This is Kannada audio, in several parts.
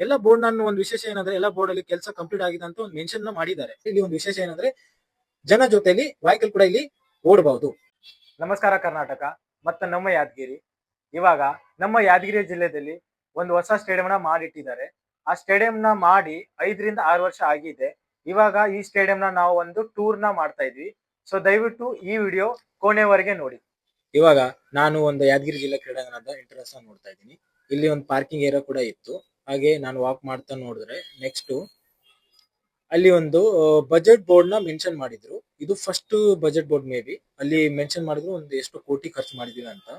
ಎಲ್ಲ ಬೋರ್ಡ್ ನಾನು ಒಂದು ವಿಶೇಷ ಏನಂದ್ರೆ ಎಲ್ಲ ಬೋರ್ಡ್ ಅಲ್ಲಿ ಕೆಲಸ ಕಂಪ್ಲೀಟ್ ಆಗಿದೆ ಅಂತ ಒಂದು ಮೆನ್ಷನ್ ಮಾಡಿದ್ದಾರೆ. ಇಲ್ಲಿ ಒಂದು ವಿಶೇಷ ಏನಂದ್ರೆ ಜನ ಜೊತೆಲಿ ವೆಹಿಕಲ್ ಕೂಡ ಇಲ್ಲಿ ಓಡಬಹುದು. ನಮಸ್ಕಾರ ಕರ್ನಾಟಕ ಮತ್ತು ನಮ್ಮ ಯಾದಗಿರಿ. ಇವಾಗ ನಮ್ಮ ಯಾದಗಿರಿ ಜಿಲ್ಲೆಯಲ್ಲಿ ಒಂದು ಹೊಸ ಸ್ಟೇಡಿಯಂನ ಮಾಡಿಟ್ಟಿದ್ದಾರೆ. ಆ ಸ್ಟೇಡಿಯಂನ ಮಾಡಿ 5 ರಿಂದ 6 ವರ್ಷ ಆಗಿದೆ. ಇವಾಗ ಈ ಸ್ಟೇಡಿಯಂನ ನಾವು ಒಂದು ಟೂರ್ನ ಮಾಡ್ತಾ ಇದ್ವಿ. ಸೊ ದಯವಿಟ್ಟು ಈ ವಿಡಿಯೋ ಕೊನೆವರೆಗೆ ನೋಡಿ. ಇವಾಗ ನಾನು ಒಂದು ಯಾದಗಿರಿ ಜಿಲ್ಲಾ ಕ್ರೀಡಾಂಗಣದ ಎಂಟ್ರೆನ್ಸ್ ನೋಡ್ತಾ ಇದ್ದೀನಿ. ಇಲ್ಲಿ ಒಂದು ಪಾರ್ಕಿಂಗ್ ಏರಿಯಾ ಕೂಡ ಇತ್ತು. ಹಾಗೆ ನಾನು ವಾಕ್ ಮಾಡ್ತಾ ನೋಡಿದ್ರೆ ನೆಕ್ಸ್ಟ್ ಅಲ್ಲಿ ಒಂದು ಬಜೆಟ್ ಬೋರ್ಡ್ ನ ಮೆನ್ಷನ್ ಮಾಡಿದ್ರು. ಇದು first budget board may be. ಅಲ್ಲಿ ಮೆನ್ಷನ್ ಮಾಡಿದ್ರು ಒಂದು ಎಷ್ಟು ಕೋಟಿ ಖರ್ಚು ಮಾಡಿದೀವಿ ಅಂತ.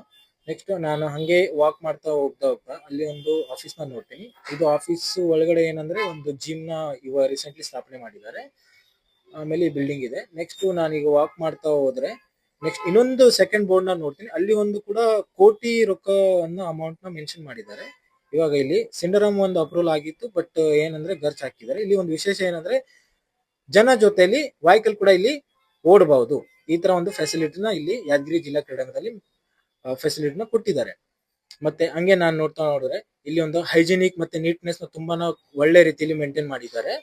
ನೆಕ್ಸ್ಟ್ ನಾನು ಹಂಗೆ ವಾಕ್ ಮಾಡ್ತಾ ಹೋಗ್ತಾ ಅಲ್ಲಿ ಒಂದು ಆಫೀಸ್ ನ ನೋಡ್ತೀನಿ. ಇದು ಆಫೀಸ್ ಒಳಗಡೆ ಏನಂದ್ರೆ ಒಂದು ಜಿಮ್ ನ ಇವಾಗ ರೀಸೆಂಟ್ಲಿ ಸ್ಥಾಪನೆ ಮಾಡಿದ್ದಾರೆ. ಆಮೇಲೆ ಈ ಬಿಲ್ಡಿಂಗ್ ಇದೆ. ನೆಕ್ಸ್ಟ್ ನಾನೀಗ ವಾಕ್ ಮಾಡ್ತಾ ಹೋದ್ರೆ ನೆಕ್ಸ್ಟ್ ಇನ್ನೊಂದು ಸೆಕೆಂಡ್ ಬೋರ್ಡ್ ನ ನೋಡ್ತೀನಿ. ಅಲ್ಲಿ ಒಂದು ಕೂಡ ಕೋಟಿ ರೊಕ್ಕ ಅನ್ನೋ ಅಮೌಂಟ್ ನ ಮೆನ್ಷನ್ ಮಾಡಿದ್ದಾರೆ. ಇವಾಗ ಇಲ್ಲಿ ಸಿಂಡರಮ್ ಒಂದು ಅಪ್ರೂವಲ್ ಆಗಿತ್ತು, ಬಟ್ ಏನಂದ್ರೆ ಖರ್ಚು ಹಾಕಿದ್ದಾರೆ. ಇಲ್ಲಿ ಒಂದು ವಿಶೇಷ ಏನಂದ್ರೆ ಜನ ಜೊತೆಲಿ ವೆಹಿಕಲ್ ಕೂಡ ಇಲ್ಲಿ ಓಡಬಹುದು. ಈ ತರ ಒಂದು ಫೆಸಿಲಿಟಿನ ಇಲ್ಲಿ ಯಾದಗಿರಿ ಜಿಲ್ಲಾ ಕ್ರೀಡಾಂಗಣದಲ್ಲಿ ಫೆಸಿಲಿಟಿನ ಕೊಟ್ಟಿದ್ದಾರೆ. ಮತ್ತೆ ಹಂಗೆ ನಾನು ನೋಡ್ತಾ ನೋಡಿದ್ರೆ ಇಲ್ಲಿ ಒಂದು ಹೈಜಿನಿಕ್ ಮತ್ತೆ ನೀಟ್ನೆಸ್ ನ ತುಂಬಾನ ಒಳ್ಳೆ ರೀತಿಯಲ್ಲಿ ಮೇಂಟೈನ್ ಮಾಡಿದ್ದಾರೆ.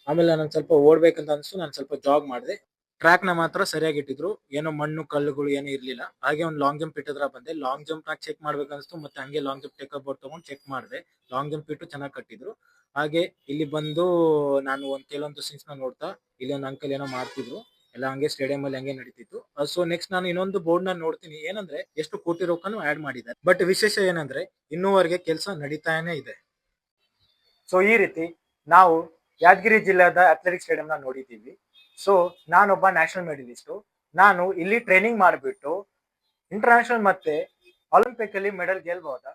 ಆಮೇಲೆ ನಾನು ಸ್ವಲ್ಪ ಓಡ್ಬೇಕಂತ ಅನ್ಸು ನಾನು ಸ್ವಲ್ಪ ಜಾಗ್ ಮಾಡಿದೆ. ಟ್ರ್ಯಾಕ್ ನ ಮಾತ್ರ ಸರಿಯಾಗಿ ಇಟ್ಟಿದ್ರು. ಏನೋ ಮಣ್ಣು ಕಲ್ಲುಗಳು ಏನೂ ಇರ್ಲಿಲ್ಲ. ಹಾಗೆ ಒಂದು ಲಾಂಗ್ ಜಂಪ್ ಇಟ್ಟಿದ್ರ ಬಂದೆ. ಲಾಂಗ್ ಜಂಪ್ ನಾಗ ಚೆಕ್ ಮಾಡ್ಬೇಕನ್ಸ್ತು. ಮತ್ತೆ ಹಂಗೆ ಲಾಂಗ್ ಜಂಪ್ ಟೇಕಪ್ ಬೋರ್ಡ್ ತಗೊಂಡು ಚೆಕ್ ಮಾಡಿದೆ. ಲಾಂಗ್ ಜಂಪ್ ಇಟ್ಟು ಚೆನ್ನಾಗಿ ಕಟ್ಟಿದ್ರು. ಹಾಗೆ ಇಲ್ಲಿ ಬಂದು ನಾನು ಒಂದು ಕೆಲವೊಂದು ಸೀನ್ಸ್ ನ ನೋಡ್ತಾ ಇಲ್ಲಿ ಒಂದು ಅಂಕಲ್ ಏನೋ ಮಾಡ್ತಿದ್ರು. ಎಲ್ಲ ಹಂಗೆ ಸ್ಟೇಡಿಯಂ ಅಲ್ಲಿ ಹಂಗೆ ನಡೀತಿತ್ತು. ಸೊ ನೆಕ್ಸ್ಟ್ ನಾನು ಇನ್ನೊಂದು ಬೋರ್ಡ್ ನ ನೋಡ್ತೀನಿ. ಏನಂದ್ರೆ ಎಷ್ಟು ಕೋಟಿ ರೊಕ್ಕನು ಆಡ್ ಮಾಡಿದ್ದಾರೆ. ಬಟ್ ವಿಶೇಷ ಏನಂದ್ರೆ ಇನ್ನೂವರೆಗೆ ಕೆಲಸ ನಡೀತಾನೆ ಇದೆ. ಸೊ ಈ ರೀತಿ ನಾವು ಯಾದಗಿರಿ ಜಿಲ್ಲೆದ ಅಥ್ಲೆಟಿಕ್ ಸ್ಟೇಡಿಯಂನ ನೋಡಿದ್ದೀವಿ. ಸೊ ನಾನೊಬ್ಬ ನ್ಯಾಷನಲ್ ಮೆಡಲಿಸ್ಟು. ನಾನು ಇಲ್ಲಿ ಟ್ರೈನಿಂಗ್ ಮಾಡಿಬಿಟ್ಟು ಇಂಟರ್ನ್ಯಾಷನಲ್ ಮತ್ತೆ ಒಲಿಂಪಿಕ್ ಅಲ್ಲಿ ಮೆಡಲ್ ಗೆಲ್ಬಹುದಾ?